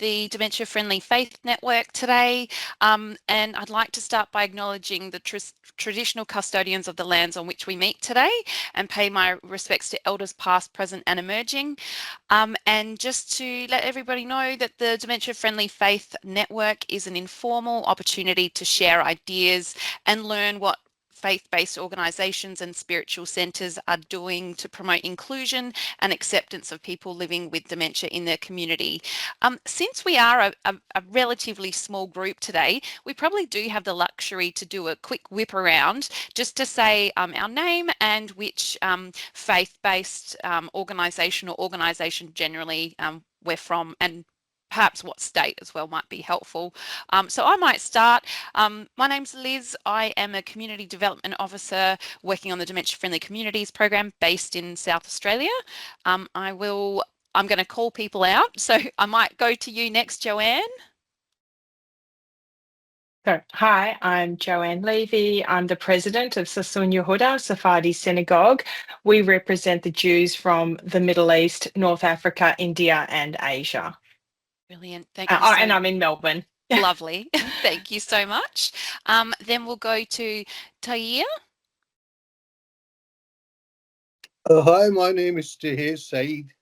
the Dementia-Friendly Faith Network today, and I'd like to start by acknowledging the traditional custodians of the lands on which we meet today and pay my respects to elders past, present and emerging. And just to let everybody know that the Dementia-Friendly Faith Network is an informal opportunity to share ideas and learn what faith-based organisations and spiritual centres are doing to promote inclusion and acceptance of people living with dementia in their community. Since we are a relatively small group today, we probably do have the luxury to do a quick whip around just to say our name and which faith-based organisation or organisation generally we're from, and perhaps what state as well might be helpful. So I might start. My name's Liz. I am a Community Development Officer working on the Dementia-Friendly Communities program based in South Australia. I'm going to call people out. So I might go to you next, Joanne. So, hi, I'm Joanne Levy. I'm the president of Sasunya Huda Sephardi Synagogue. We represent the Jews from the Middle East, North Africa, India and Asia. Brilliant. Thank you. And I'm in Melbourne. Lovely. Thank you so much. Then we'll go to Tahir. Hi, my name is Tahir Saeed.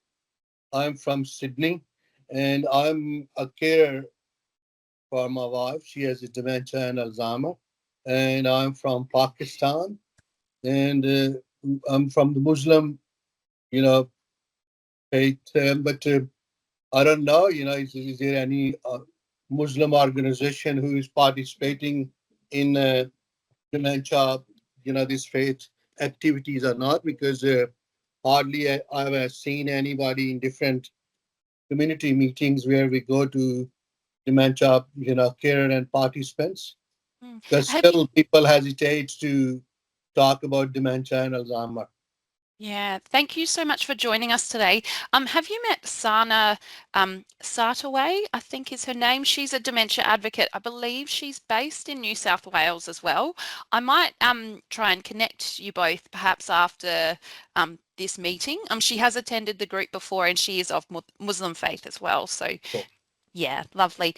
I'm from Sydney and I'm a carer for my wife. She has a dementia and Alzheimer. And I'm from Pakistan. And I'm from the Muslim, faith. But I don't know, is there any Muslim organization who is participating in dementia, these faith activities or not? Because hardly I've seen anybody in different community meetings where we go to dementia, care and participants. Because still people hesitate to talk about dementia and Alzheimer. Yeah, thank you so much for joining us today. Have you met Sana Sartaway, I think is her name? She's a dementia advocate. I believe she's based in New South Wales as well. I might try and connect you both perhaps after this meeting. She has attended the group before and she is of Muslim faith as well. So cool. Yeah, lovely.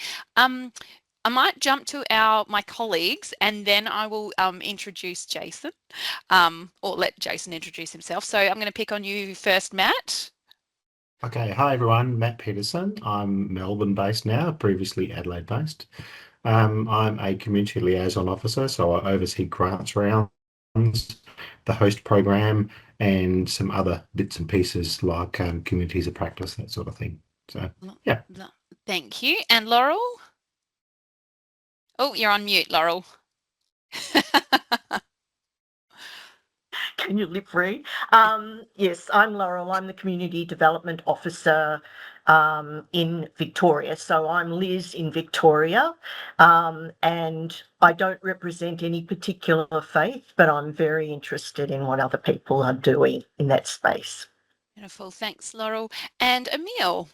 I might jump to my colleagues and then I will introduce Jason, or let Jason introduce himself. So I'm going to pick on you first, Matt. Okay, hi everyone, Matt Peterson. I'm Melbourne based now, previously Adelaide based. I'm a community liaison officer, so I oversee grants rounds, the host program and some other bits and pieces like communities of practice, that sort of thing. So yeah. Thank you. And Laurel? Oh, you're on mute, Laurel. Can you lip read? Yes, I'm Laurel. I'm the Community Development Officer in Victoria. So I'm Liz in Victoria, and I don't represent any particular faith, but I'm very interested in what other people are doing in that space. Beautiful. Thanks, Laurel. And Emil.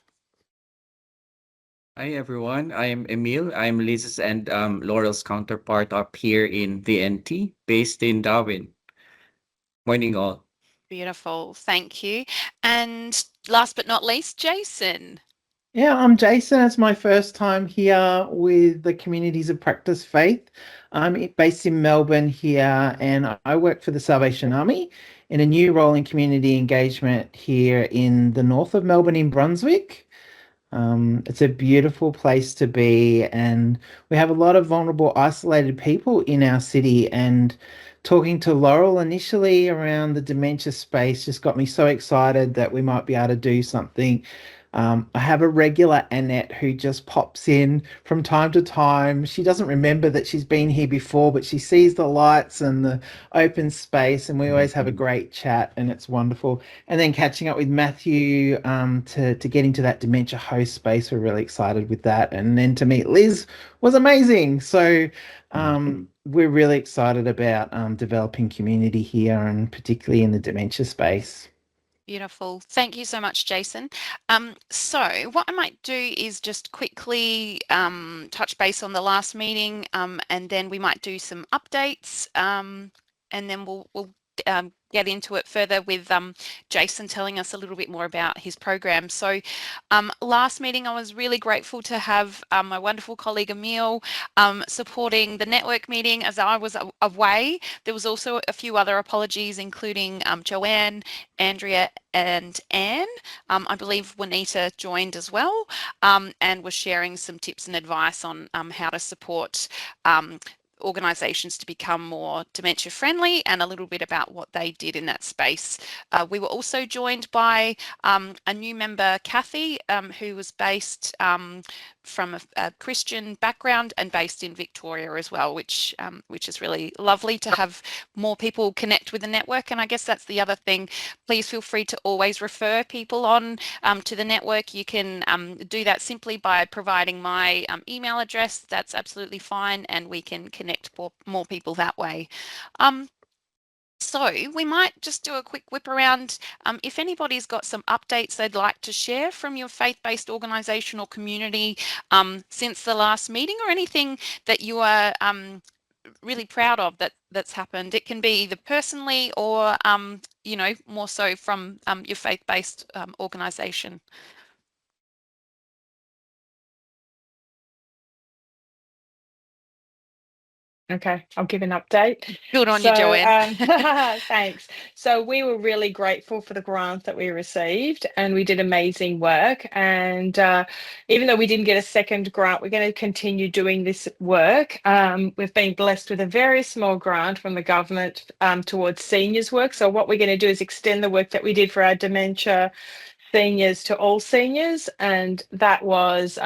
Hi everyone, I am Emil. I'm Liz's and Laurel's counterpart up here in the NT, based in Darwin. Morning all. Beautiful, thank you. And last but not least, Jason. Yeah, I'm Jason. It's my first time here with the Communities of Practice Faith. I'm based in Melbourne here and I work for the Salvation Army in a new role in community engagement here in the north of Melbourne in Brunswick. It's a beautiful place to be and we have a lot of vulnerable, isolated people in our city, and talking to Laurel initially around the dementia space just got me so excited that we might be able to do something. I have a regular Annette who just pops in from time to time. She doesn't remember that she's been here before, but she sees the lights and the open space and we always have a great chat and it's wonderful. And then catching up with Matthew to get into that dementia host space, we're really excited with that. And then to meet Liz was amazing. So we're really excited about developing community here and particularly in the dementia space. Beautiful. Thank you so much, Jason. So what I might do is just quickly touch base on the last meeting and then we might do some updates and then we'll get into it further with Jason telling us a little bit more about his program. So last meeting, I was really grateful to have my wonderful colleague Emil supporting the network meeting as I was away. There was also a few other apologies, including Joanne, Andrea, and Anne. I believe Juanita joined as well and was sharing some tips and advice on how to support organisations to become more dementia friendly, and a little bit about what they did in that space. We were also joined by a new member, Kathy, who was based from a Christian background and based in Victoria as well, which is really lovely to have more people connect with the network. And I guess that's the other thing. Please feel free to always refer people on to the network. You can do that simply by providing my email address. That's absolutely fine, and we can connect more people that way. So we might just do a quick whip around. If anybody's got some updates they'd like to share from your faith-based organisation or community since the last meeting, or anything that you are really proud of that's happened. It can be either personally or you know, more so from your faith-based organisation. Okay, I'll give an update. Good on you, Joanne. Thanks. So we were really grateful for the grant that we received, and we did amazing work. And even though we didn't get a second grant, we're going to continue doing this work. We've been blessed with a very small grant from the government towards seniors work. So what we're going to do is extend the work that we did for our dementia seniors to all seniors, and that was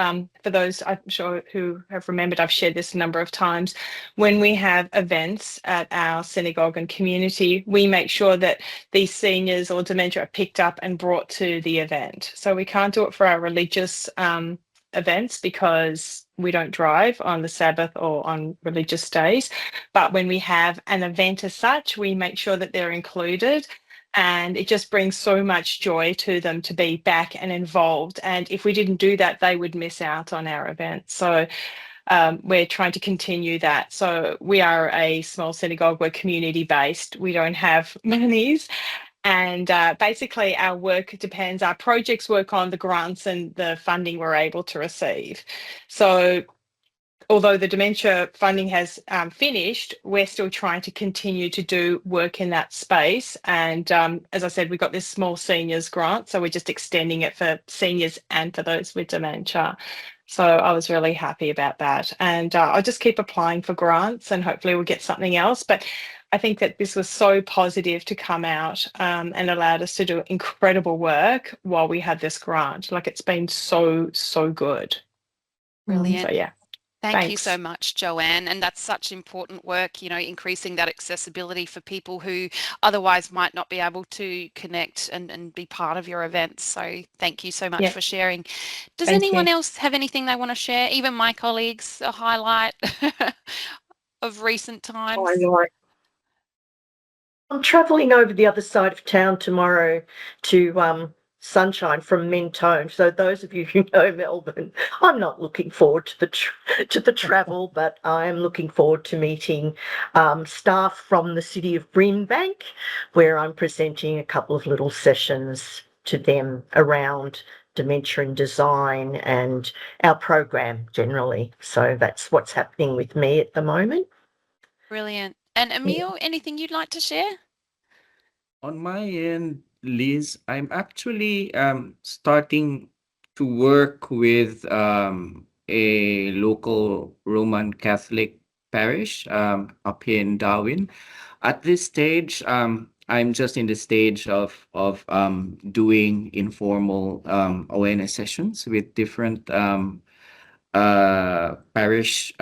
for those I'm sure who have remembered, I've shared this a number of times. When we have events at our synagogue and community, we make sure that these seniors or dementia are picked up and brought to the event. So we can't do it for our religious events because we don't drive on the Sabbath or on religious days, but when we have an event as such, we make sure that they're included. And it just brings so much joy to them to be back and involved. And if we didn't do that, they would miss out on our event. So we're trying to continue that. So we are a small synagogue. We're community based. We don't have monies. And basically our work depends, our projects work on the grants and the funding we're able to receive. So although the dementia funding has finished, we're still trying to continue to do work in that space. And as I said, we've got this small seniors grant, so we're just extending it for seniors and for those with dementia. So I was really happy about that. And I'll just keep applying for grants and hopefully we'll get something else. But I think that this was so positive to come out and allowed us to do incredible work while we had this grant. Like, it's been so good. Brilliant. So yeah. Thank you Thanks. so much, Joanne. And that's such important work, you know, increasing that accessibility for people who otherwise might not be able to connect and be part of your events. So thank you so much for sharing. Does anyone else have anything they want to share? Even my colleagues, a highlight of recent times? I'm travelling over the other side of town tomorrow to Sunshine from Mentone. So those of you who know Melbourne, I'm not looking forward to the travel, but I am looking forward to meeting staff from the city of Greenbank, where I'm presenting a couple of little sessions to them around dementia and design and our program generally. So that's what's happening with me at the moment. Brilliant. And Emil, anything you'd like to share? On my end, Liz, I'm actually starting to work with a local Roman Catholic parish up here in Darwin. At this stage, I'm just in the stage of doing informal awareness sessions with different parish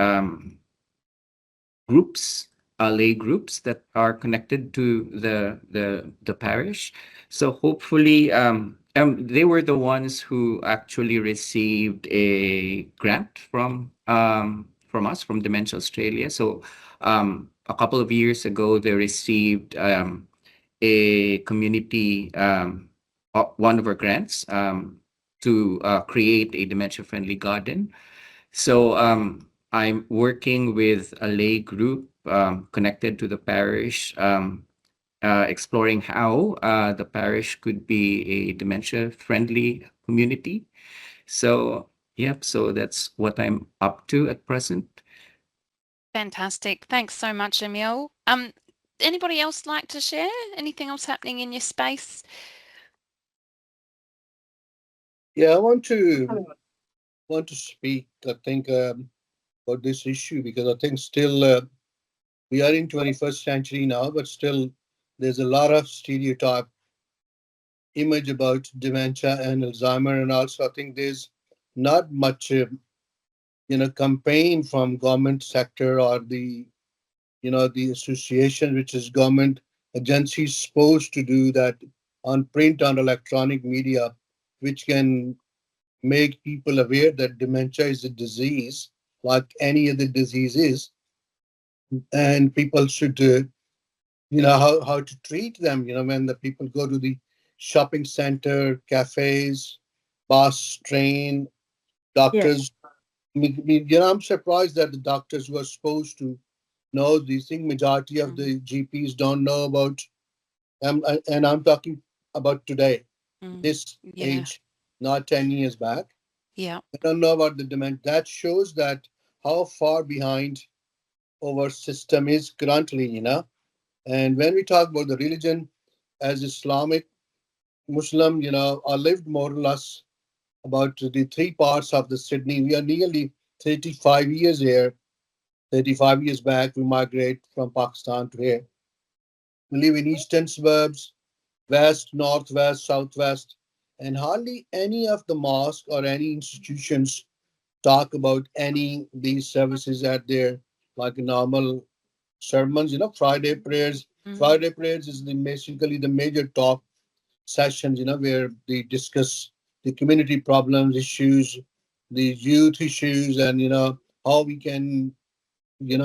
groups, lay groups that are connected to the parish. So hopefully, they were the ones who actually received a grant from us, from Dementia Australia. So a couple of years ago, they received a community one of our grants to create a dementia-friendly garden. So I'm working with a lay group connected to the parish exploring how the parish could be a dementia-friendly community. So, yep, so that's what I'm up to at present. Fantastic. Thanks so much, Emil. Anybody else like to share? Anything else happening in your space? Yeah, I want to speak, I think, about this issue because I think still we are in 21st century now, but still there's a lot of stereotype image about dementia and Alzheimer, and also I think there's not much campaign from government sector or the association which is government agencies supposed to do that on print on electronic media, which can make people aware that dementia is a disease like any other disease is, and people should how to treat them, when the people go to the shopping center, cafes, bus, train, Yeah. doctors. I'm surprised that the doctors who are supposed to know these things, majority of the GPs don't know about. And I'm talking about today, this Yeah. age, not 10 years back. Yeah. I don't know about the demand. That shows that how far behind our system is currently. And when we talk about the religion as Islamic, Muslim, I lived more or less about the three parts of the Sydney. We are nearly 35 years here. 35 years back, we migrate from Pakistan to here. We live in eastern suburbs, west, northwest, southwest, and hardly any of the mosque or any institutions talk about any these services at their like normal sermons. Friday prayers. Friday prayers is basically the major talk sessions. Where they discuss the community problems, issues, the youth issues, and how we can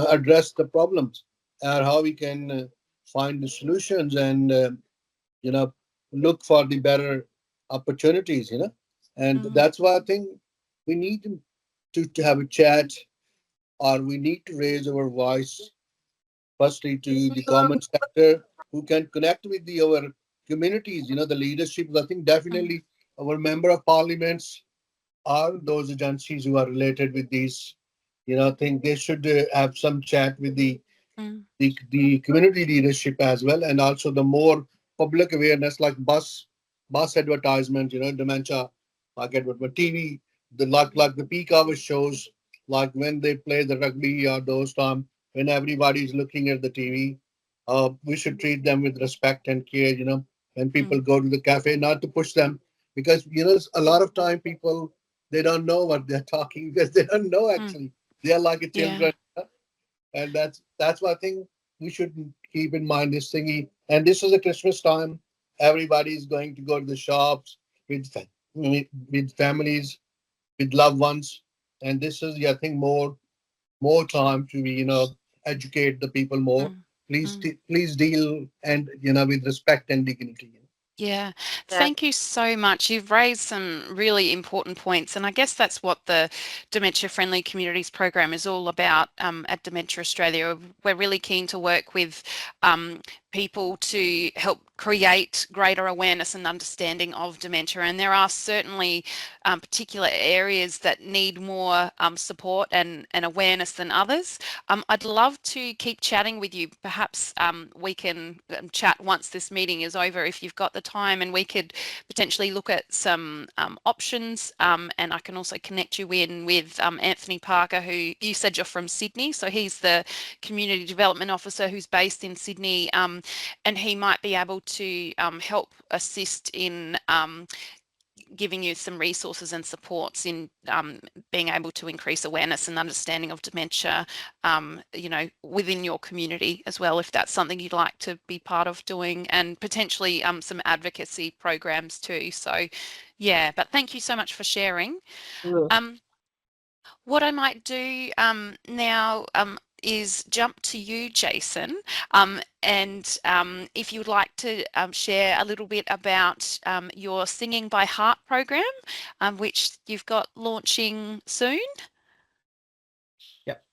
address the problems, or how we can find the solutions, and you know look for the better opportunities. And that's why I think we need to have a chat, or we need to raise our voice firstly to the government sector who can connect with our communities, the leadership. I think definitely our member of parliaments are those agencies who are related with these. I think they should have some chat with the community leadership as well, and also the more public awareness like bus advertisement, dementia, like advertisement TV, like the peak hour shows, like when they play the rugby or those time when everybody's looking at the TV. We should treat them with respect and care. When people go to the cafe, not to push them, because a lot of time people, they don't know what they're talking because they don't know actually. They are like a Yeah. children. And that's why I think we should keep in mind this thingy. And this is a Christmas time. Everybody's going to go to the shops with families, with loved ones, and this is, I think, more time to educate the people more. Please deal and with respect and dignity. Yeah, Yeah. thank you so much. You've raised some really important points, and I guess that's what the Dementia Friendly Communities program is all about at Dementia Australia. We're really keen to work with people to help create greater awareness and understanding of dementia, and there are certainly particular areas that need more support and awareness than others. I'd love to keep chatting with you. Perhaps we can chat once this meeting is over if you've got the time, and we could potentially look at some options, and I can also connect you in with Anthony Parker, who you said you're from Sydney, so he's the Community Development Officer who's based in Sydney, and he might be able to help assist in giving you some resources and supports in being able to increase awareness and understanding of dementia, within your community as well, if that's something you'd like to be part of doing, and potentially some advocacy programs too. So, yeah, but thank you so much for sharing. What I might do now is jump to you, Jason, and if you'd like to share a little bit about your Singing by Heart program, which you've got launching soon. Yep.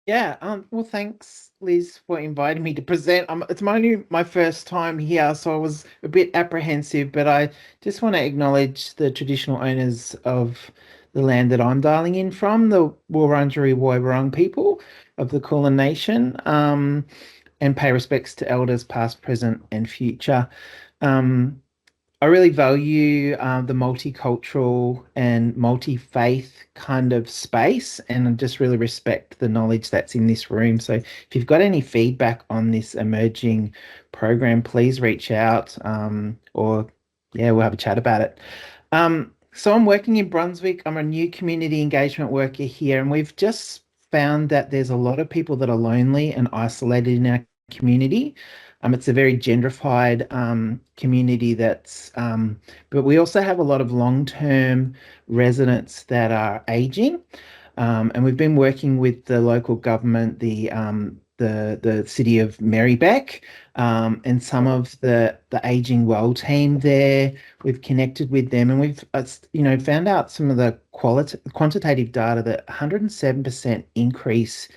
Yeah, well, thanks, Liz, for inviting me to present. It's my first time here, so I was a bit apprehensive, but I just want to acknowledge the traditional owners of the land that I'm dialing in from, the Wurundjeri Woi-wurrung people of the Kulin Nation, and pay respects to elders past, present, and future. I really value the multicultural and multi-faith kind of space, and I just really respect the knowledge that's in this room. So if you've got any feedback on this emerging program, please reach out, or yeah, we'll have a chat about it. So I'm working in Brunswick. I'm a new community engagement worker here, and we've just found that there's a lot of people that are lonely and isolated in our community. It's a very gentrified community but we also have a lot of long-term residents that are aging. And we've been working with the local government, the city of Marybeck, and some of the aging well team there. We've connected with them, and we've found out some of the quantitative data that 107% increase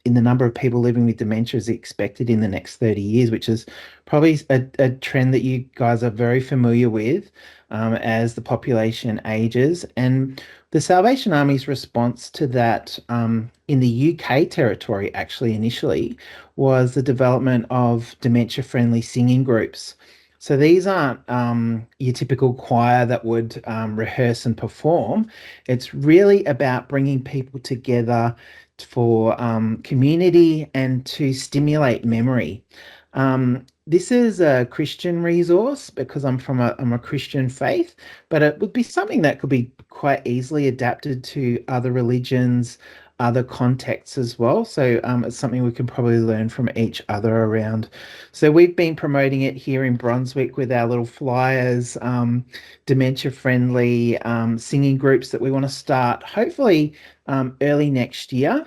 in the number of people living with dementia is expected in the next 30 years, which is probably a trend that you guys are very familiar with as the population ages. And the Salvation Army's response to that in the UK territory, actually, initially, was the development of dementia-friendly singing groups. So these aren't your typical choir that would rehearse and perform. It's really about bringing people together for community and to stimulate memory. This is a Christian resource because I'm a Christian faith, but it would be something that could be quite easily adapted to other religions, other contexts as well. So it's something we can probably learn from each other around. So we've been promoting it here in Brunswick with our little flyers, dementia-friendly singing groups that we want to start hopefully early next year.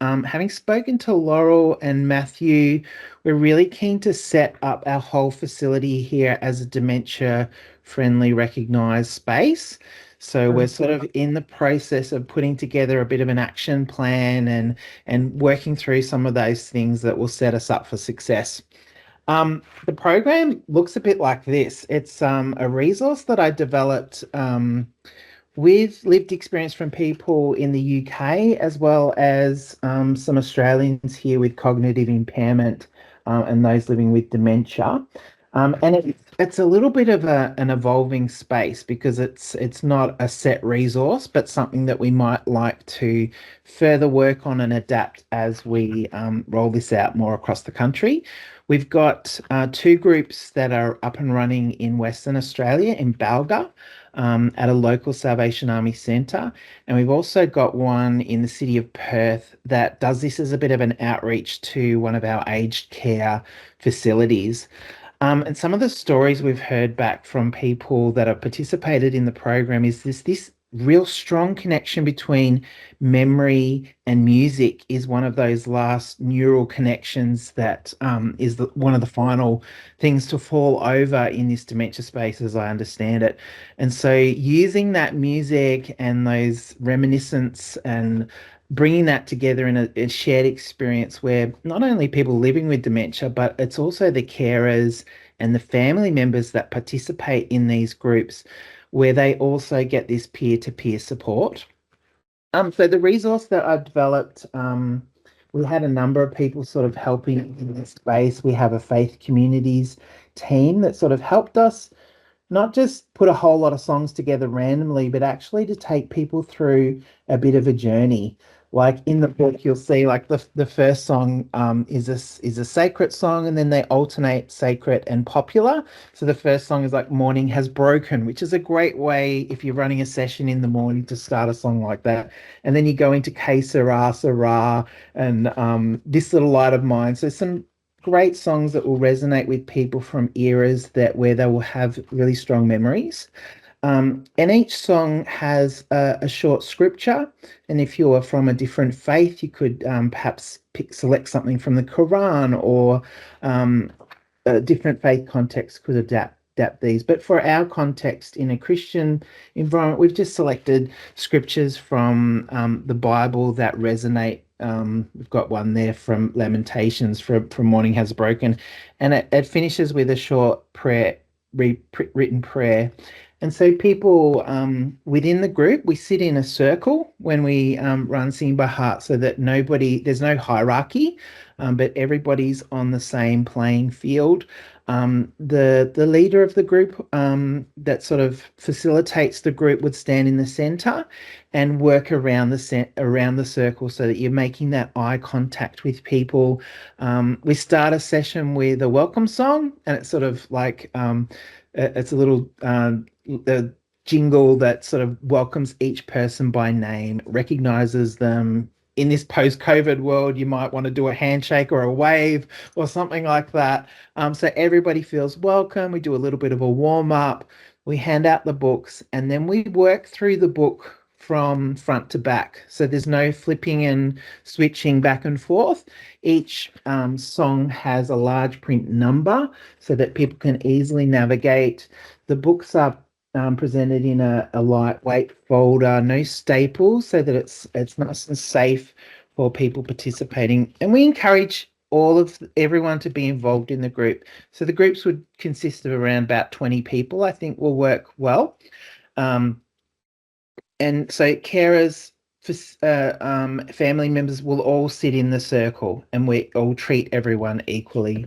Having spoken to Laurel and Matthew, we're really keen to set up our whole facility here as a dementia-friendly recognised space. So we're sort of in the process of putting together a bit of an action plan and working through some of those things that will set us up for success. The program looks a bit like this. It's a resource that I developed with lived experience from people in the UK, as well as some Australians here with cognitive impairment and those living with dementia. And it's a little bit of an evolving space because it's not a set resource, but something that we might like to further work on and adapt as we roll this out more across the country. We've got two groups that are up and running in Western Australia, in Balga, at a local Salvation Army centre. And we've also got one in the city of Perth that does this as a bit of an outreach to one of our aged care facilities. And some of the stories we've heard back from people that have participated in the program is this real strong connection between memory and music is one of those last neural connections that is one of the final things to fall over in this dementia space, as I understand it. And so using that music and those reminiscence and bringing that together in a shared experience where not only people living with dementia, but it's also the carers and the family members that participate in these groups where they also get this peer-to-peer support. So the resource that I've developed, we had a number of people sort of helping in this space. We have a faith communities team that sort of helped us not just put a whole lot of songs together randomly, but actually to take people through a bit of a journey. Like in the book, you'll see like the first song is a sacred song, and then they alternate sacred and popular. So the first song is like Morning Has Broken, which is a great way if you're running a session in the morning to start a song like that. And then you go into Que Sera, Sera, and This Little Light of Mine. So some great songs that will resonate with people from eras where they will have really strong memories. And each song has a short scripture. And if you're from a different faith, you could perhaps select something from the Quran, or a different faith context could adapt these. But for our context in a Christian environment, we've just selected scriptures from the Bible that resonate we've got one there from Lamentations from Morning Has Broken, and it finishes with a short prayer, written prayer. And so people within the group, we sit in a circle when we run Sing by Heart, so that there's no hierarchy, but everybody's on the same playing field. The leader of the group that sort of facilitates the group would stand in the center and work around the circle, so that you're making that eye contact with people. We start a session with a welcome song, and it's sort of like it's a little a jingle that sort of welcomes each person by name, recognizes them. In this post-COVID world, you might want to do a handshake or a wave or something like that. So everybody feels welcome. We do a little bit of a warm-up. We hand out the books, and then we work through the book from front to back. So there's no flipping and switching back and forth. Each song has a large print number so that people can easily navigate. The books are presented in a lightweight folder, no staples, so that it's nice and safe for people participating. And we encourage everyone to be involved in the group. So the groups would consist of around about 20 people, I think will work well. And so carers, family members will all sit in the circle, and we all treat everyone equally.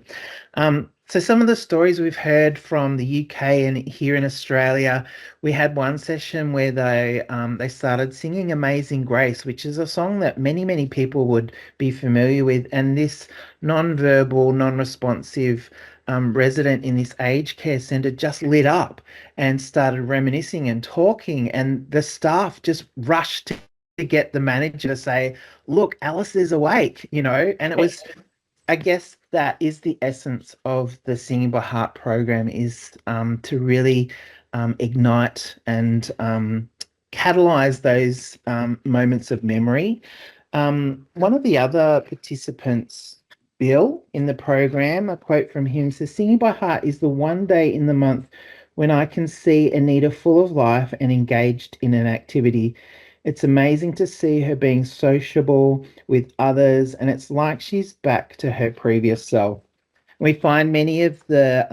So some of the stories we've heard from the UK and here in Australia, we had one session where they started singing Amazing Grace, which is a song that many people would be familiar with. And this non-verbal, non-responsive resident in this aged care centre just lit up and started reminiscing and talking, and the staff just rushed to get the manager to say, look, Alice is awake, and it was, I guess that is the essence of the Singing by Heart program, is to really ignite and catalyze those moments of memory. One of the other participants, Bill, in the program, a quote from him says, Singing by Heart is the one day in the month when I can see Anita full of life and engaged in an activity. It's amazing to see her being sociable with others, and it's like she's back to her previous self. We find many of the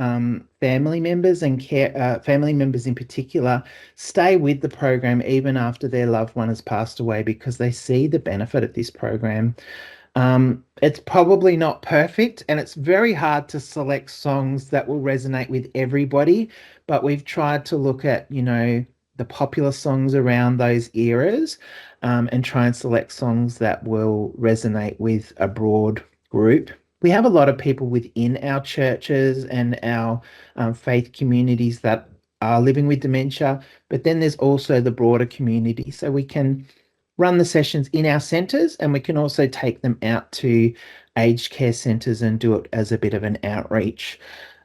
family members and family members in particular stay with the program even after their loved one has passed away, because they see the benefit of this program. It's probably not perfect, and it's very hard to select songs that will resonate with everybody, but we've tried to look at, the popular songs around those eras, and try and select songs that will resonate with a broad group. We have a lot of people within our churches and our faith communities that are living with dementia, but then there's also the broader community. So we can run the sessions in our centres, and we can also take them out to aged care centres and do it as a bit of an outreach.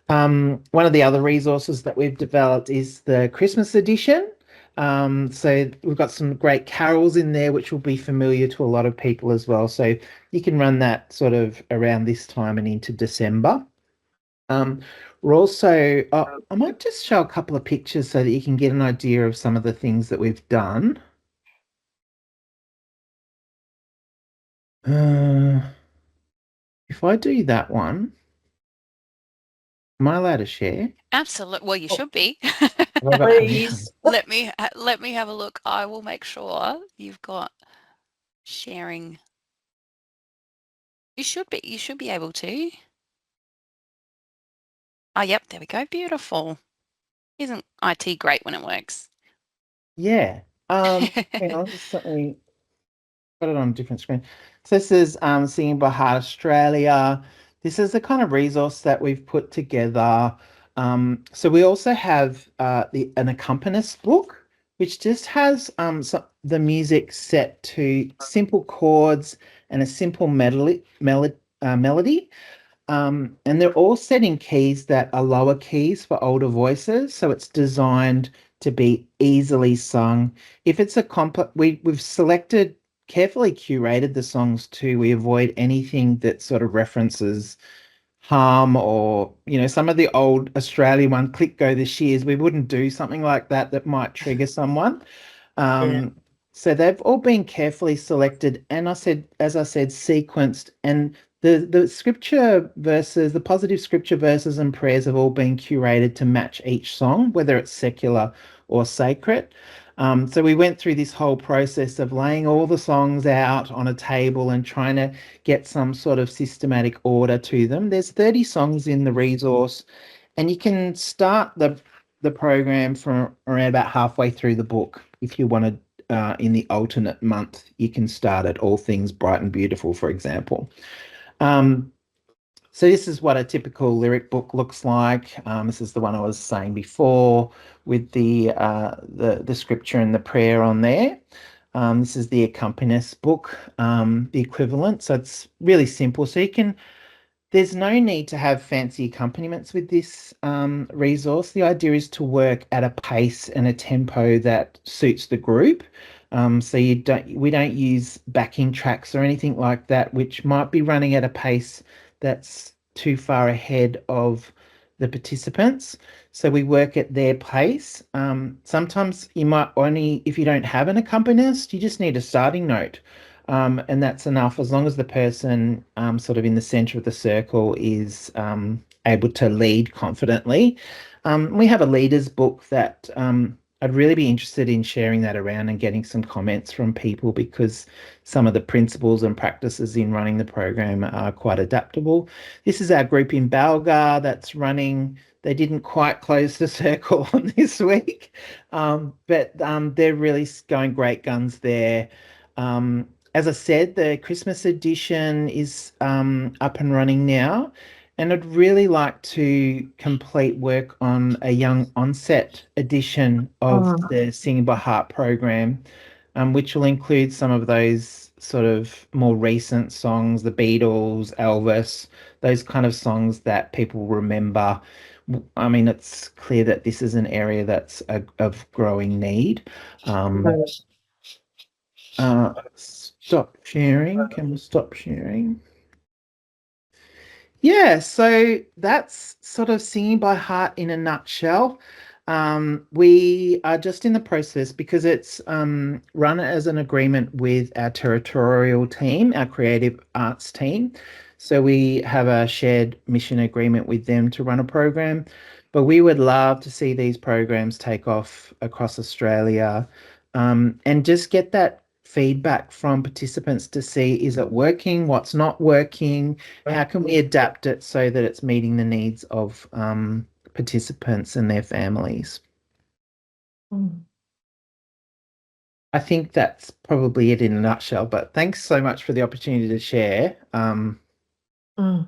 One of the other resources that we've developed is the Christmas edition. So we've got some great carols in there, which will be familiar to a lot of people as well. So you can run that sort of around this time and into December. We're also, I might just show a couple of pictures so that you can get an idea of some of the things that we've done. If I do that one, am I allowed to share? Absolutely. Well, you should be. Please. Let me have a look. I will make sure you've got sharing. You should be able to. Oh, yep, there we go. Beautiful. Isn't IT great when it works? Yeah. Hang on, just something. Got it on a different screen. So this is Singing by Heart Australia. This is the kind of resource that we've put together. So we also have an accompanist book, which just has the music set to simple chords and a simple melody. And they're all set in keys that are lower keys for older voices. So it's designed to be easily sung. If it's a complex, we've carefully curated the songs too. We avoid anything that sort of references harm, or, some of the old Australian one, Click Go the Shears. We wouldn't do something like that might trigger someone. So they've all been carefully selected, and as I said, sequenced, and the scripture verses, the positive scripture verses and prayers have all been curated to match each song, whether it's secular or sacred. So we went through this whole process of laying all the songs out on a table and trying to get some sort of systematic order to them. There's 30 songs in the resource, and you can start the program from around about halfway through the book if you want to. In the alternate month, you can start at All Things Bright and Beautiful, for example. So this is what a typical lyric book looks like. This is the one I was saying before with the scripture and the prayer on there. This is the accompanist book, the equivalent. So it's really simple. So there's no need to have fancy accompaniments with this resource. The idea is to work at a pace and a tempo that suits the group. So we don't use backing tracks or anything like that, which might be running at a pace that's too far ahead of the participants. So we work at their pace. Sometimes you might only, if you don't have an accompanist, you just need a starting note. And that's enough as long as the person sort of in the center of the circle is able to lead confidently. We have a leaders book that I'd really be interested in sharing that around and getting some comments from people, because some of the principles and practices in running the program are quite adaptable. This is our group in Balgar that's running. They didn't quite close the circle on this week, but they're really going great guns there. As I said, the Christmas edition is up and running now, and I'd really like to complete work on a young onset edition of the Singing by Heart program, which will include some of those sort of more recent songs, the Beatles, Elvis, those kind of songs that people remember. I mean, it's clear that this is an area that's of growing need. Stop sharing. Can we stop sharing? Yeah, so that's sort of Singing by Heart in a nutshell. We are just in the process, because it's run as an agreement with our territorial team, our creative arts team. So we have a shared mission agreement with them to run a program. But we would love to see these programs take off across Australia, and just get that feedback from participants to see, is it working, what's not working, how can we adapt it so that it's meeting the needs of participants and their families. I think that's probably it in a nutshell, but thanks so much for the opportunity to share. I'd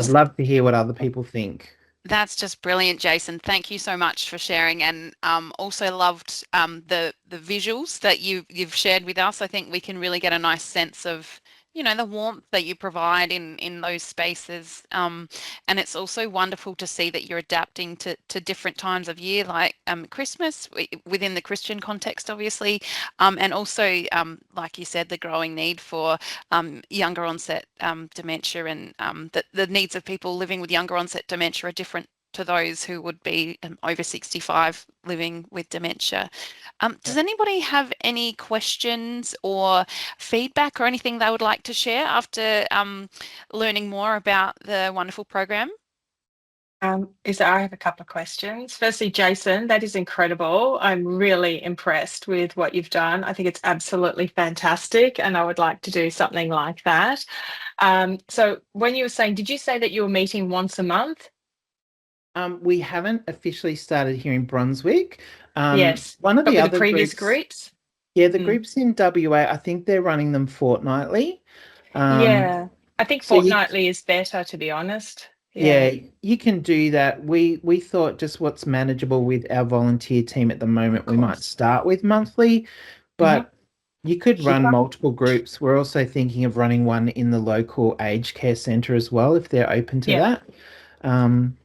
love to hear what other people think. That's just brilliant, Jason. Thank you so much for sharing, and also loved the visuals that you've shared with us. I think we can really get a nice sense of, you know, the warmth that you provide in those spaces, and it's also wonderful to see that you're adapting to different times of year, like Christmas within the Christian context, obviously, and also like you said, the growing need for younger onset dementia, and the needs of people living with younger onset dementia are different to those who would be over 65 living with dementia. Does anybody have any questions or feedback or anything they would like to share after learning more about the wonderful program? I have a couple of questions. Firstly, Jason, that is incredible. I'm really impressed with what you've done. I think it's absolutely fantastic, and I would like to do something like that. So when you were saying, did you say that you were meeting once a month? We haven't officially started here in Brunswick. Yes. One of the other previous groups. Yeah, the groups in WA, I think they're running them fortnightly. Yeah, I think so fortnightly is better, to be honest. Yeah, you can do that. We thought just what's manageable with our volunteer team at the moment, we might start with monthly, but you could run multiple groups. We're also thinking of running one in the local aged care centre as well, if they're open to that.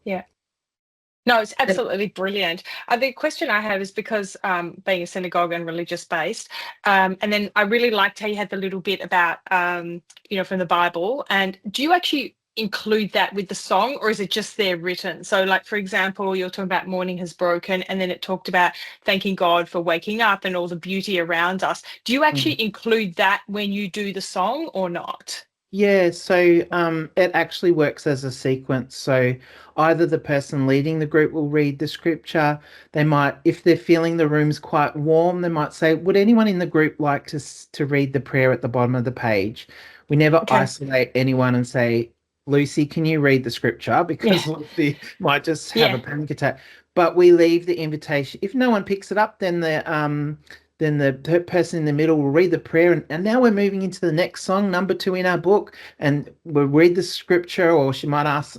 Yeah. No, it's absolutely brilliant. The question I have is because being a synagogue and religious based, and then I really liked how you had the little bit about, you know, from the Bible. And do you actually include that with the song, or is it just there written? So like, for example, you're talking about morning has broken, and then it talked about thanking God for waking up and all the beauty around us. Do you actually include that when you do the song or not? Yeah, so it actually works as a sequence. So either the person leading the group will read the scripture. They might, if they're feeling the room's quite warm, they might say, "Would anyone in the group like to read the prayer at the bottom of the page?" We never isolate anyone and say, "Lucy, can you read the scripture?" Because Lucy might just have a panic attack. But we leave the invitation. If no one picks it up, then the person in the middle will read the prayer, and now we're moving into the next song, number 2 in our book, and we'll read the scripture, or they might ask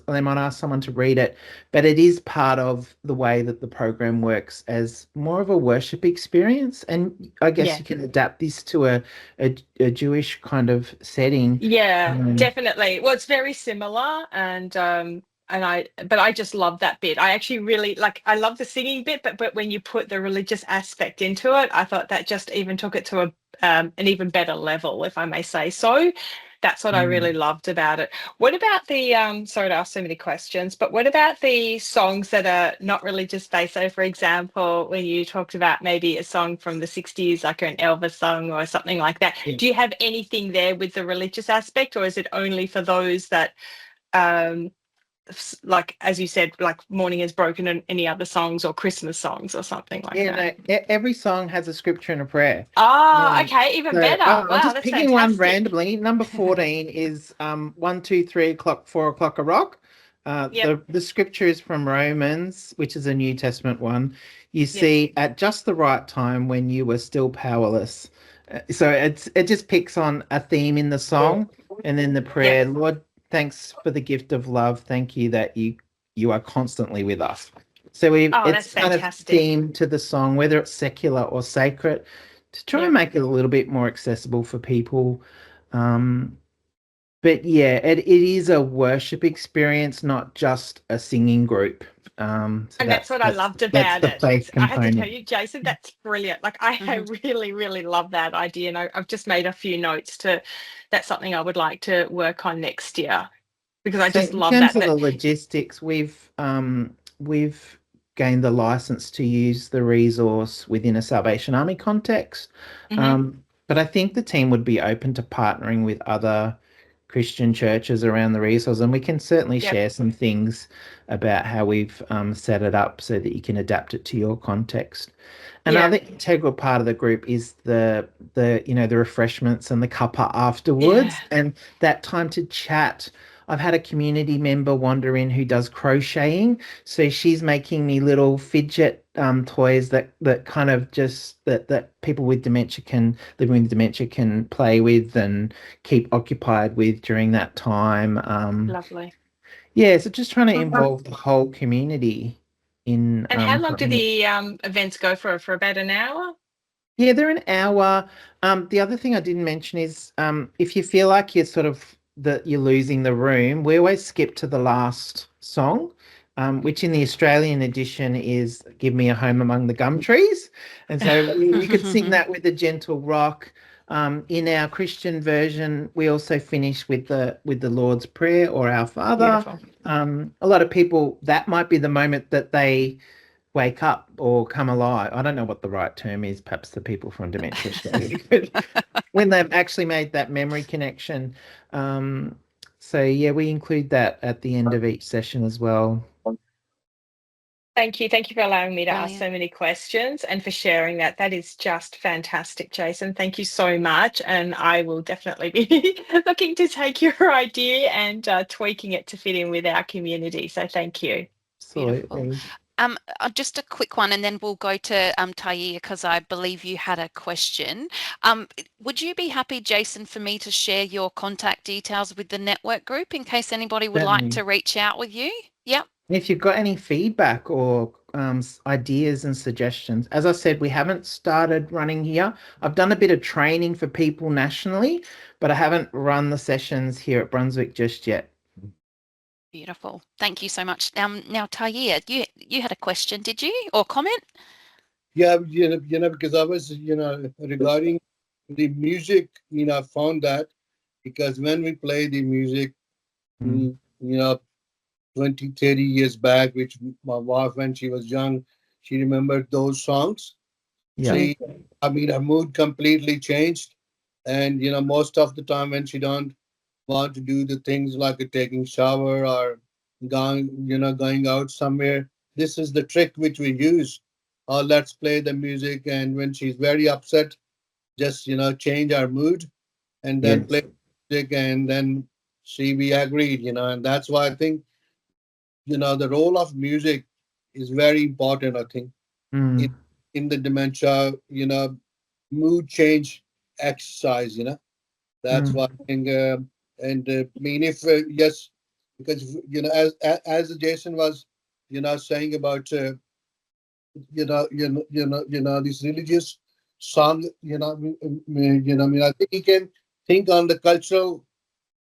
someone to read it. But it is part of the way that the program works as more of a worship experience, and I guess you can adapt this to a Jewish kind of setting. Yeah, definitely. Well, it's very similar, and I just love that bit. I actually really I love the singing bit, but when you put the religious aspect into it, I thought that just even took it to an even better level, if I may say so. That's what I really loved about it. What about the sorry to ask so many questions, but what about the songs that are not religious based? So for example, when you talked about maybe a song from the 60s, like an Elvis song or something like that, do you have anything there with the religious aspect, or is it only for those that like, as you said, like Morning Is Broken and any other songs or Christmas songs or something like that? No, every song has a scripture and a prayer. Okay, even better. I'm Wow, just that's picking one fantastic. randomly. Number 14 is 1, 2, 3 o'clock, 4 o'clock a rock. The scripture is from Romans, which is a New Testament one. You see, at just the right time when you were still powerless. So it just picks on a theme in the song, and then the prayer. Lord, thanks for the gift of love. Thank you that you are constantly with us. So it's kind of themed to the song, whether it's secular or sacred, to try and make it a little bit more accessible for people. But yeah, it is a worship experience, not just a singing group. And that's what I loved about it. I have to tell you, Jason, that's brilliant. Like I really, really love that idea. And I've just made a few notes that's something I would like to work on next year, because I just love that. In terms of the logistics, we've gained the license to use the resource within a Salvation Army context. But I think the team would be open to partnering with other Christian churches around the resource, and we can certainly share some things about how we've set it up so that you can adapt it to your context. Another integral part of the group is the refreshments and the cuppa afterwards, and that time to chat. I've had a community member wander in who does crocheting, so she's making me little fidget toys that kind of just that people with dementia living with dementia can play with and keep occupied with during that time. Lovely. Yeah, so just trying to involve the whole community in. And how long do the events go for? For about an hour? Yeah, they're an hour. The other thing I didn't mention is if you feel like you're losing the room, we always skip to the last song, which in the Australian edition is "Give Me a Home Among the Gum Trees," and so you could sing that with a gentle rock. In our Christian version, we also finish with the Lord's Prayer or Our Father. A lot of people, that might be the moment that they wake up or come alive. I don't know what the right term is. Perhaps the people from Dementia Australia, when they've actually made that memory connection. So yeah, we include that at the end of each session as well. Thank you for allowing me to ask so many questions and for sharing that. That is just fantastic, Jason. Thank you so much, and I will definitely be looking to take your idea and tweaking it to fit in with our community. So thank you. Absolutely. Just a quick one, and then we'll go to Taia, because I believe you had a question. Would you be happy, Jason, for me to share your contact details with the network group in case anybody would like to reach out with you? Yep. And if you've got any feedback or ideas and suggestions, as I said, we haven't started running here. I've done a bit of training for people nationally, but I haven't run the sessions here at Brunswick just yet. Beautiful. Thank you so much. Now, Taia, you had a question, did you, or comment? Yeah, because I was, regarding the music, I found that because when we play the music, you know, 20, 30 years back, which my wife, when she was young, she remembered those songs. Yeah. She, I mean, her mood completely changed. And, most of the time when she don't want to do the things like taking shower or going out somewhere, this is the trick which we use. Let's play the music. And when she's very upset, just, change our mood and then Yes. play music, and then we agreed, and that's why I think, the role of music is very important, I think, in, Mm. in the dementia, mood change exercise, that's Mm. what I think. And I mean, if, yes, because, as Jason was, saying about, this religious song, I mean, I think he can think on the cultural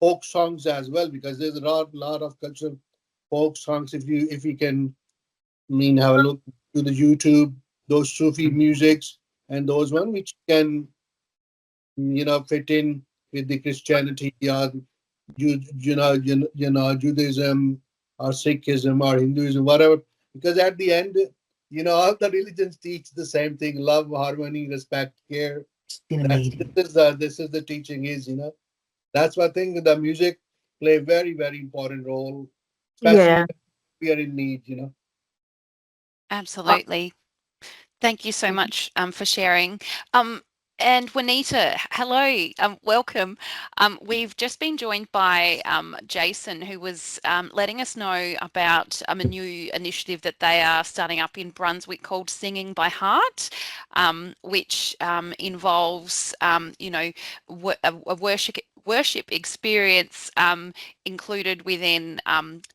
folk songs as well, because there's a lot of cultural folk songs. If you can, have a look to the YouTube, those Sufi musics and those one which can, fit in with the Christianity, or Judaism or Sikhism or Hinduism, whatever. Because at the end, all the religions teach the same thing: love, harmony, respect, care. In a That's meeting. this is the teaching is. That's why I think the music play a very, very important role, especially Yeah. when we are in need. Absolutely. Thank you so much for sharing. And Juanita, hello, welcome. We've just been joined by Jason, who was letting us know about a new initiative that they are starting up in Brunswick called Singing by Heart, which involves, a worship experience included within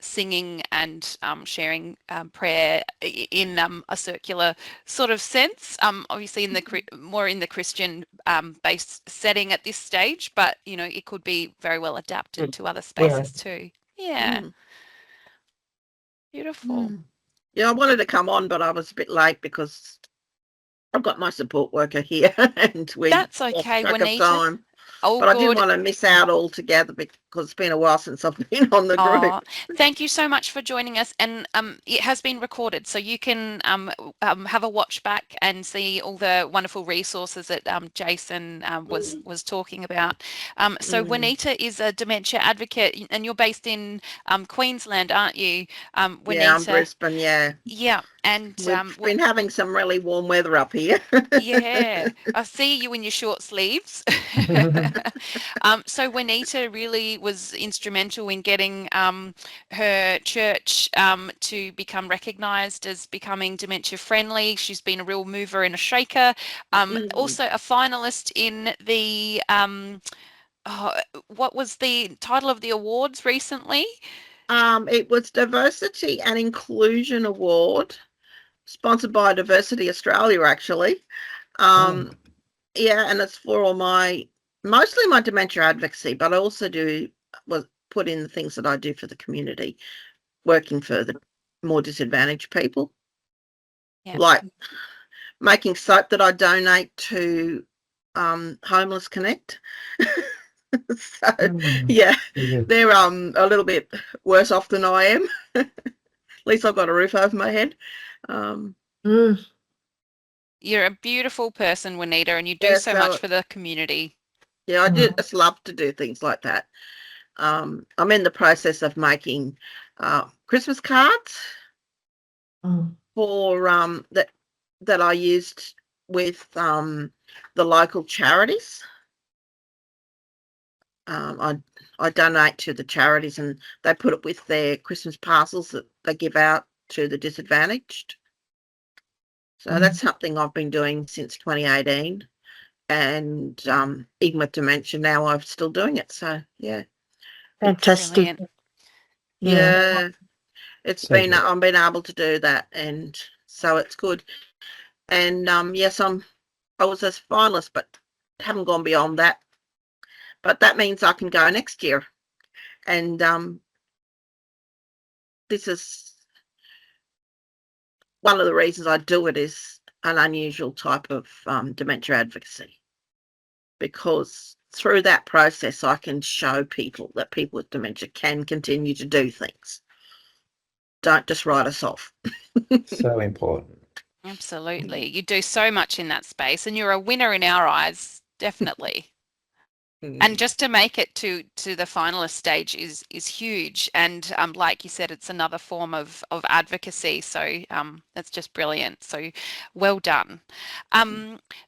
singing and sharing prayer in a circular sort of sense, obviously in the more in the Christian based setting at this stage, but it could be very well adapted to other spaces too. Yeah. Beautiful. Yeah, I wanted to come on, but I was a bit late because I've got my support worker here and we That's lost okay, track of Juanita. time. Oh, But I didn't good. want to miss out altogether because it's been a while since I've been on the Oh, group. thank you so much for joining us. And it has been recorded, so you can have a watch back and see all the wonderful resources that Jason was talking about. So Juanita is a dementia advocate, and you're based in Queensland, aren't you, Juanita? Yeah, I'm Brisbane, yeah. Yeah, and We've been having some really warm weather up here. yeah, I see you in your short sleeves. So Juanita really was instrumental in getting her church to become recognised as becoming dementia friendly. She's been a real mover and a shaker. Also a finalist in the what was the title of the awards recently? It was Diversity and Inclusion Award, sponsored by Diversity Australia, actually. Yeah, and it's for all mostly my dementia advocacy, but I also put in the things that I do for the community, working for the more disadvantaged people. Yeah. Like making soap that I donate to Homeless Connect. So yeah, they're a little bit worse off than I am. At least I've got a roof over my head. You're a beautiful person, Juanita, and you do so much for the community. Yeah, I just love to do things like that. I'm in the process of making Christmas cards for that I used with the local charities. I donate to the charities and they put it with their Christmas parcels that they give out to the disadvantaged. So that's something I've been doing since 2018. And even with dementia now, I'm still doing it. So yeah. Fantastic. Brilliant. Yeah. It's been I've been able to do that, and so it's good. And yes, I was a finalist, but haven't gone beyond that. But that means I can go next year. And this is one of the reasons I do it, is an unusual type of dementia advocacy, because through that process, I can show people that people with dementia can continue to do things. Don't just write us off. So important. Absolutely. You do so much in that space, and you're a winner in our eyes, definitely. And just to make it to the finalist stage is huge. And like you said, it's another form of advocacy. So that's just brilliant. So well done.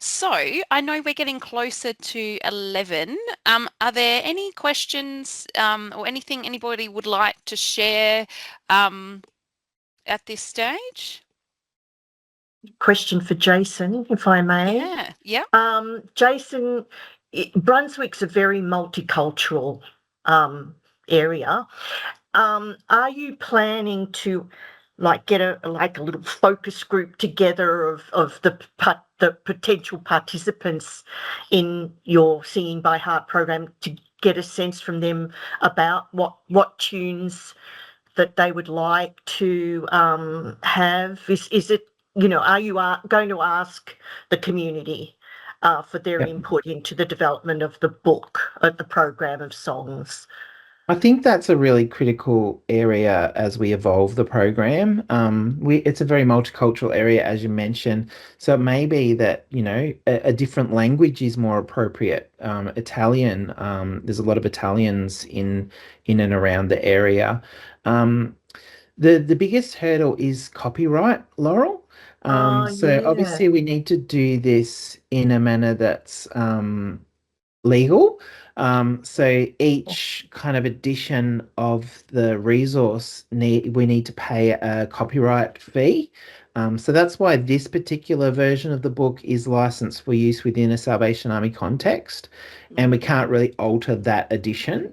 So I know we're getting closer to 11. Are there any questions or anything anybody would like to share at this stage? Question for Jason, if I may. Yeah. Jason, Brunswick's a very multicultural area. Are you planning to get a little focus group together of the potential participants in your Singing by Heart program to get a sense from them about what tunes that they would like to have? Is it, are you going to ask the community for their input into the development of the book, of the program of songs? I think that's a really critical area as we evolve the program. It's a very multicultural area, as you mentioned. So it may be that, a different language is more appropriate. Italian, there's a lot of Italians in and around the area. The biggest hurdle is copyright, Laurel. So obviously we need to do this in a manner that's legal. So each kind of edition of the resource we need to pay a copyright fee. So that's why this particular version of the book is licensed for use within a Salvation Army context, and we can't really alter that edition.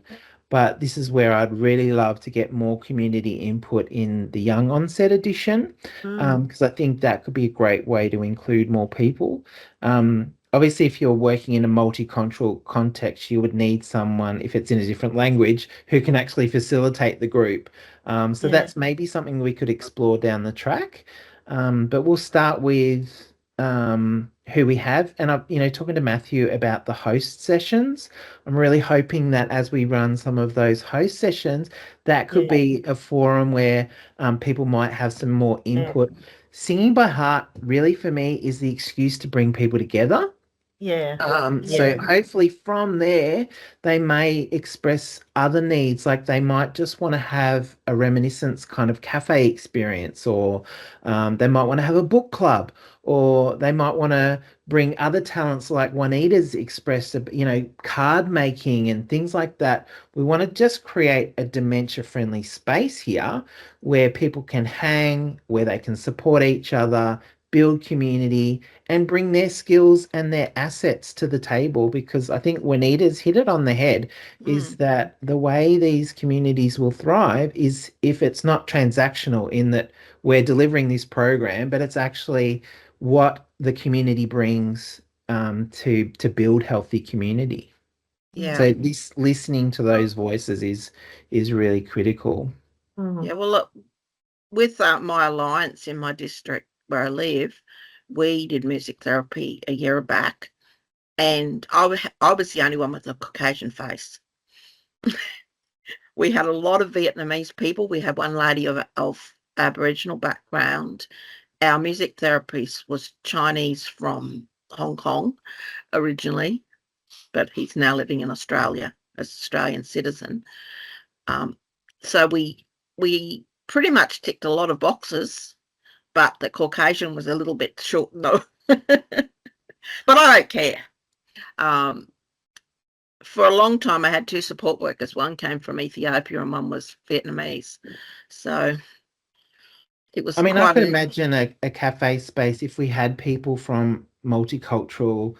But this is where I'd really love to get more community input in the young onset edition, because I think that could be a great way to include more people. Obviously, if you're working in a multicultural context, you would need someone, if it's in a different language, who can actually facilitate the group. So that's maybe something we could explore down the track. But we'll start with who we have. And I'm, talking to Matthew about the host sessions. I'm really hoping that as we run some of those host sessions, that could be a forum where people might have some more input. Singing by Heart, really, for me, is the excuse to bring people together. So hopefully from there, they may express other needs, like they might just want to have a reminiscence kind of cafe experience, or they might want to have a book club, or they might want to bring other talents like Juanita's expressed, card making and things like that. We want to just create a dementia-friendly space here where people can hang, where they can support each other, build community, and bring their skills and their assets to the table, because I think Juanita's hit it on the head, is that the way these communities will thrive is if it's not transactional, in that we're delivering this program, but it's actually what the community brings to build healthy community. So this listening to those voices is really critical. Yeah, well, look, with my alliance in my district where I live, we did music therapy a year back, and I was the only one with a Caucasian face. We had a lot of Vietnamese people. We had one lady of Aboriginal background. Our music therapist was Chinese from Hong Kong originally, but he's now living in Australia as an Australian citizen. So we pretty much ticked a lot of boxes, but the Caucasian was a little bit short, though. But I don't care. For a long time, I had two support workers. One came from Ethiopia and one was Vietnamese. So it was. I mean, I could imagine a cafe space, if we had people from multicultural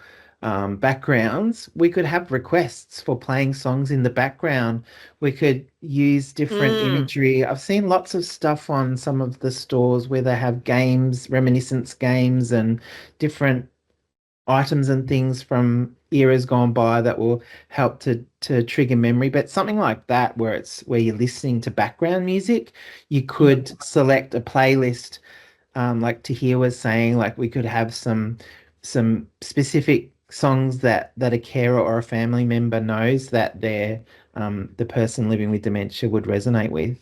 backgrounds, we could have requests for playing songs in the background. We could use different imagery. I've seen lots of stuff on some of the stores where they have games, reminiscence games, and different items and things from eras gone by that will help to trigger memory. But something like that, where you're listening to background music, you could select a playlist, like Tahir was saying, like we could have some specific songs that a carer or a family member knows that the person living with dementia would resonate with.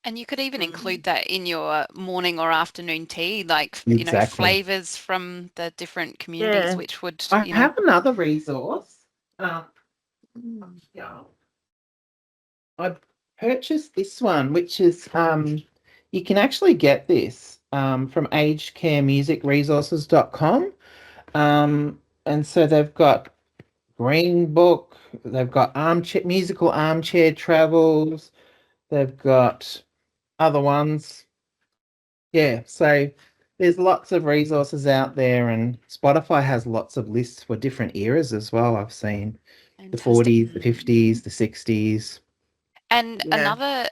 And you could even Mm. include that in your morning or afternoon tea, like, Exactly. flavors from the different communities, Yeah. which would, I have another resource. Yeah. I purchased this one, which is you can actually get this from agedcaremusicresources.com. And so they've got Green Book, they've got musical armchair travels, they've got other ones. Yeah, so there's lots of resources out there, and Spotify has lots of lists for different eras as well. I've seen the fantastic. 40s, the 50s, the 60s. And Yeah. another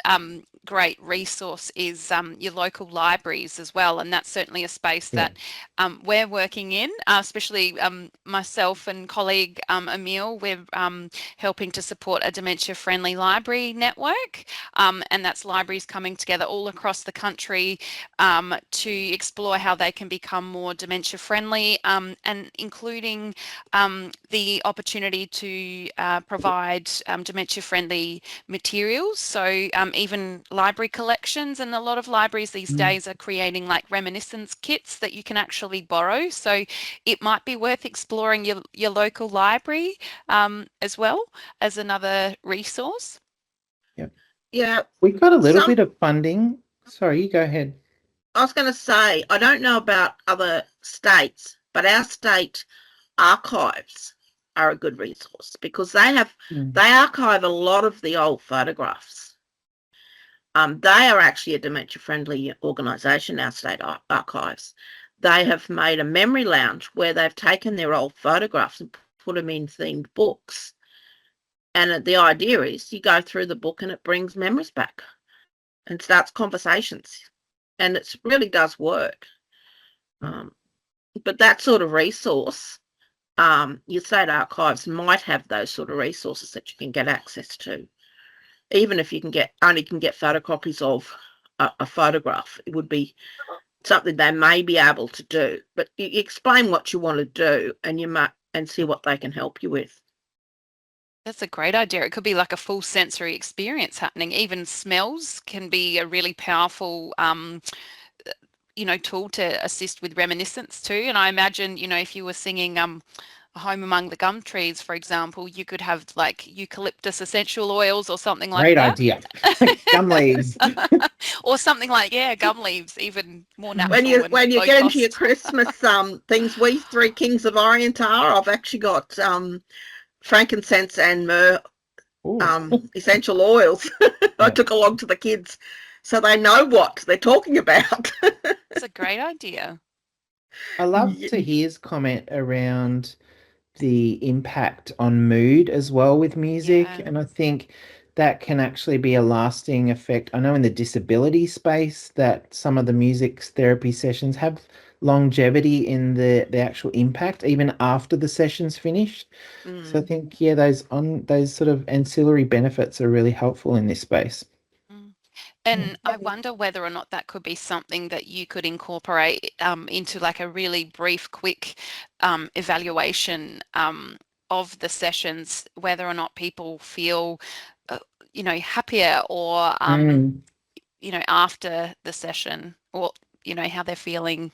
great resource is your local libraries as well. And that's certainly a space Yeah. that we're working in, especially myself and colleague Emil. We're helping to support a dementia-friendly library network. And that's libraries coming together all across the country to explore how they can become more dementia-friendly, and including the opportunity to provide dementia-friendly materials. So even library collections, and a lot of libraries these days are creating like reminiscence kits that you can actually borrow. So it might be worth exploring your local library as well as another resource. Yeah. We've got a little Some- bit of funding. Sorry, you go ahead. I was going to say, I don't know about other states, but our state archives are a good resource because they archive a lot of the old photographs. They are actually a dementia-friendly organisation, our state archives. They have made a memory lounge where they've taken their old photographs and put them in themed books. And the idea is you go through the book and it brings memories back and starts conversations. And it really does work. But that sort of resource, your state archives might have those sort of resources that you can get access to. Even if you can only get photocopies of a photograph, it would be something they may be able to do. But you explain what you want to do, and and see what they can help you with. That's a great idea. It could be like a full sensory experience happening. Even smells can be a really powerful tool to assist with reminiscence too. And I imagine, if you were singing Home Among the Gum Trees, for example, you could have like eucalyptus essential oils or something like Great that. idea. Gum leaves. Or something like, gum leaves, even more natural. When you low get into your cost. Christmas things, we three kings of Orient are. I've actually got frankincense and myrrh essential oils. I took along to the kids so they know what they're talking about. It's a great idea. I love to hear his comment around the impact on mood as well with music. Yeah. And I think that can actually be a lasting effect. I know in the disability space that some of the music therapy sessions have longevity in the actual impact even after the session's finished. So I think those sort of ancillary benefits are really helpful in this space. And I wonder whether or not that could be something that you could incorporate into like a really brief, quick evaluation of the sessions, whether or not people feel, happier or, after the session, or, how they're feeling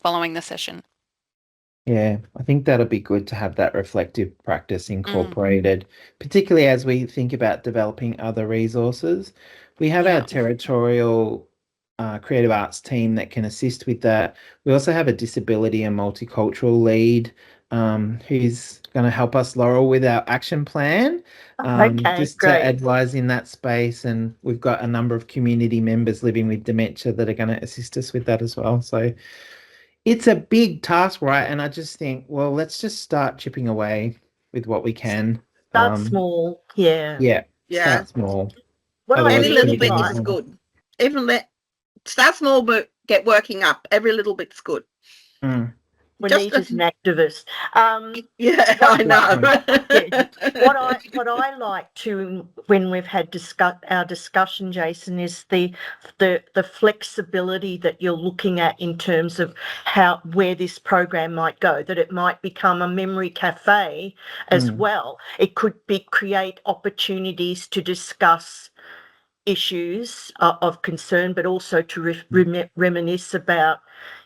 following the session. Yeah, I think that'll be good to have that reflective practice incorporated, particularly as we think about developing other resources. We have our territorial creative arts team that can assist with that. We also have a disability and multicultural lead who's going to help us, Laurel, with our action plan, just great. to advise in that space. And we've got a number of community members living with dementia that are going to assist us with that as well. So it's a big task, right? And I just think, well, let's just start chipping away with what we can. Start small. Yeah. Yeah. Yeah. Start small. What do I Any do little with bit mine? is good. Even start small, but get working up. Every little bit's good. Just Juanita's an activist. yeah, What- I know. what I like to when we've had our discussion, Jason, is the flexibility that you're looking at in terms of where this program might go. That it might become a memory cafe as well. It could create opportunities to discuss issues of concern, but also to reminisce about,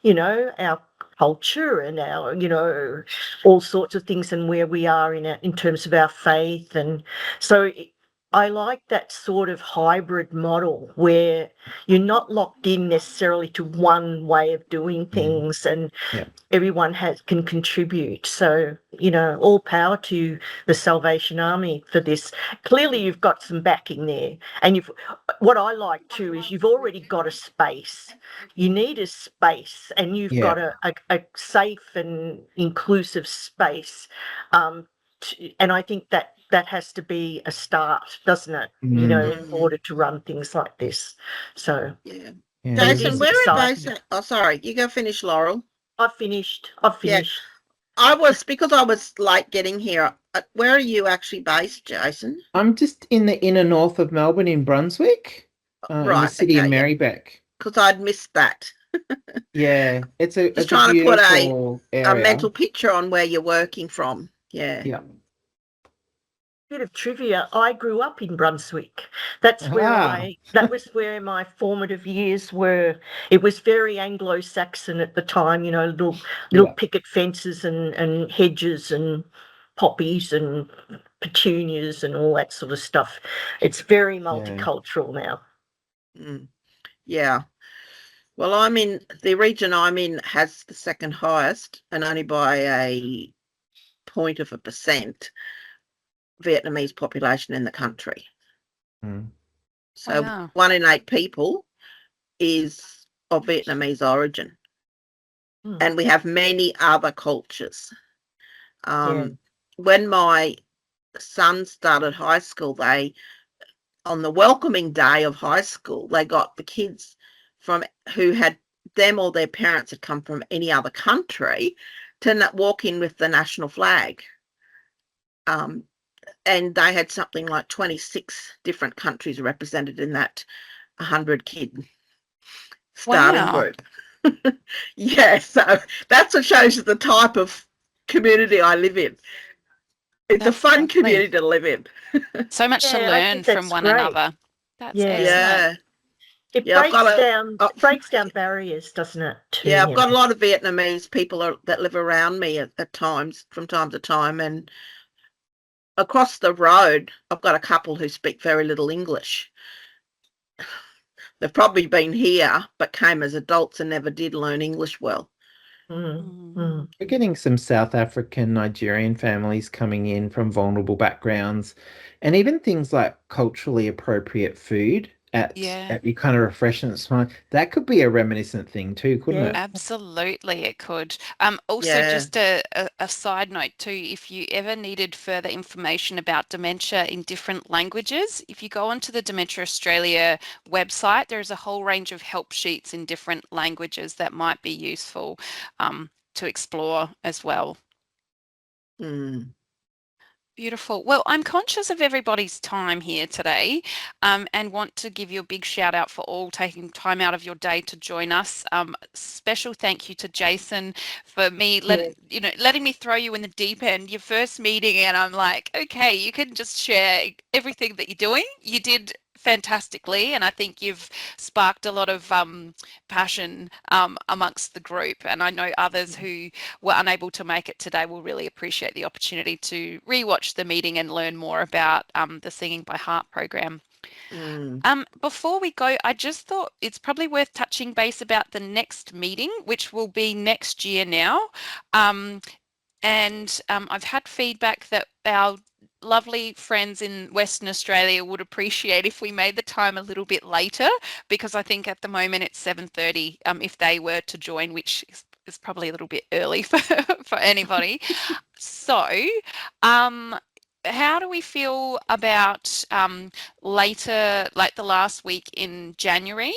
our culture and our, all sorts of things and where we are in terms of our faith. And so I like that sort of hybrid model where you're not locked in necessarily to one way of doing things, and everyone can contribute. So, all power to the Salvation Army for this. Clearly, you've got some backing there, and what I like too is you've already got a space. You need a space, and you've got a safe and inclusive space. And I think that has to be a start, doesn't it? In order to run things like this. So Yeah. Yeah. Jason, where are you exciting. based at? Oh, sorry, you go finish, Laurel. I've finished. Because I was late getting here. Where are you actually based, Jason? I'm just in the inner north of Melbourne in Brunswick, in the Right, city of okay, yeah. Marybeck. Because I'd missed that. Yeah, it's a trying to put beautiful a area. mental picture on where you're working from. Yeah. Yeah. Bit of trivia. I grew up in Brunswick. That was where my formative years were. It was very Anglo-Saxon at the time, little picket fences and hedges and poppies and petunias and all that sort of stuff. It's very multicultural now. Yeah. Well, the region I'm in has the second highest, and only by a 0.1% Vietnamese population in the country. So Wow. 1 in 8 people is of Vietnamese origin. And we have many other cultures. When my son started high school, on the welcoming day of high school, they got the kids from who had them or their parents had come from any other country to walk in with the national flag. And they had something like 26 different countries represented in that 100-kid starting group. Yeah, so that's what shows you the type of community I live in. It's a fun community to live in. So much to learn from one another. That's excellent. It breaks down barriers, doesn't it? Yeah, I've got a lot of Vietnamese people that live around me at times, from time to time, and across the road, I've got a couple who speak very little English. They've probably been here, but came as adults and never did learn English well. We're getting some South African, Nigerian families coming in from vulnerable backgrounds, and even things like culturally appropriate food at your kind of refreshments time. That could be a reminiscent thing too, couldn't it? Absolutely, it could. Also, just a side note too, if you ever needed further information about dementia in different languages, if you go onto the Dementia Australia website, there's a whole range of help sheets in different languages that might be useful to explore as well. Beautiful. Well, I'm conscious of everybody's time here today and want to give you a big shout out for all taking time out of your day to join us. Special thank you to Jason for letting me throw you in the deep end, your first meeting, and I'm like, okay, you can just share everything that you're doing. You did fantastically, and I think you've sparked a lot of passion amongst the group, and I know others who were unable to make it today will really appreciate the opportunity to rewatch the meeting and learn more about the Singing by Heart program. Before we go, I just thought it's probably worth touching base about the next meeting, which will be next year now. And I've had feedback that our lovely friends in Western Australia would appreciate if we made the time a little bit later, because I think at the moment it's 7:30 if they were to join, which is probably a little bit early for anybody. So how do we feel about later, like the last week in January?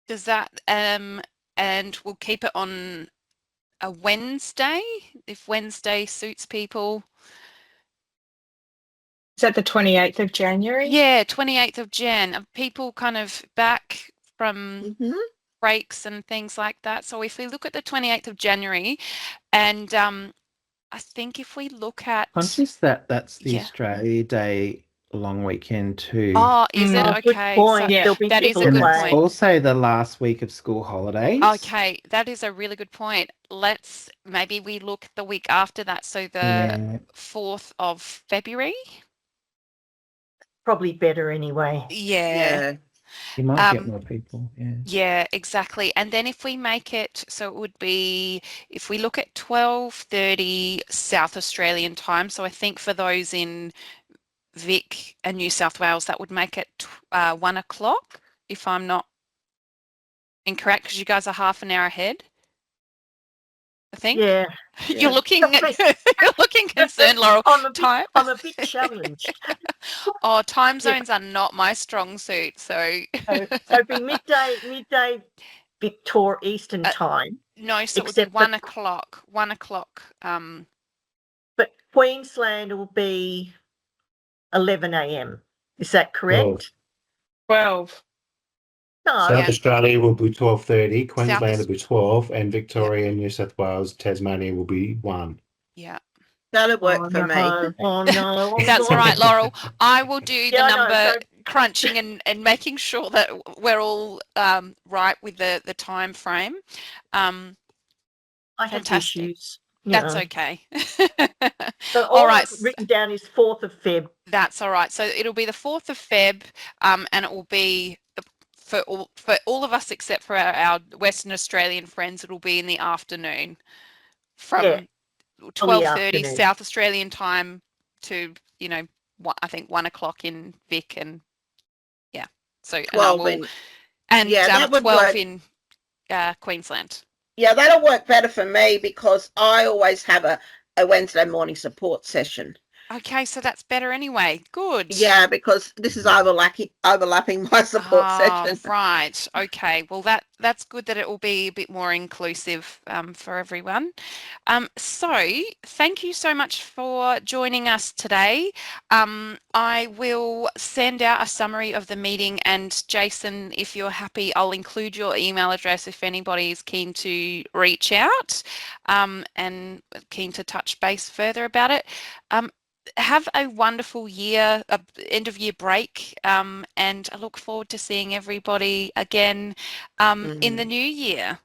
Does that and we'll keep it on a Wednesday, if Wednesday suits people. Is that the 28th of January? Yeah, 28th of Jan. Are people kind of back from breaks and things like that? So if we look at the 28th of January, and I think if we look at... Conscious that that's the Yeah. Australia Day long weekend too. Oh, is it? Oh, good Okay. point. Yeah. There'll be That is people a good away. point. Also the last week of school holidays. Okay, that is a really good point. Maybe we look the week after that, so the 4th of February. Probably better anyway. Yeah. You might get more people, yeah. Yeah, exactly. And then if we make it, so it would be, if we look at 12:30 South Australian time, so I think for those in Vic and New South Wales, that would make it 1 o'clock, if I'm not incorrect, because you guys are half an hour ahead, I think. Yeah. You're looking you're looking concerned, Laurel. I'm a bit challenged. Oh, time zones are not my strong suit, so So it'd be midday Victoria Eastern time. no, so it would be except 1 o'clock. 1 o'clock. But Queensland will be 11 a.m. Is that correct? 12. No. South Yeah. Australia will be 12:30, Queensland South will be 12, and Victoria, New South Wales, Tasmania will be 1. Yeah. That'll work for me. Oh no. That's all right, Laurel. I will do the Yeah, I know, number so- crunching and making sure that we're all right with the time frame. I have Fantastic. issues. That's okay. So all right. I've written down is 4th of Feb. That's all right. So it'll be the 4th of Feb, and it will be for all of us except for our Western Australian friends. It'll be in the afternoon from 12:30 afternoon. South Australian time to I think 1 o'clock in Vic, and yeah. So 12 that would 12 work. in Queensland. Yeah, that'll work better for me because I always have a Wednesday morning support session. Okay, so that's better anyway. Good. Yeah, because this is overlapping my support session. Right. Okay. Well, that's good that it will be a bit more inclusive for everyone. So thank you so much for joining us today. I will send out a summary of the meeting, and Jason, if you're happy, I'll include your email address if anybody is keen to reach out and keen to touch base further about it. Have a wonderful year, end of year break, and I look forward to seeing everybody again in the new year.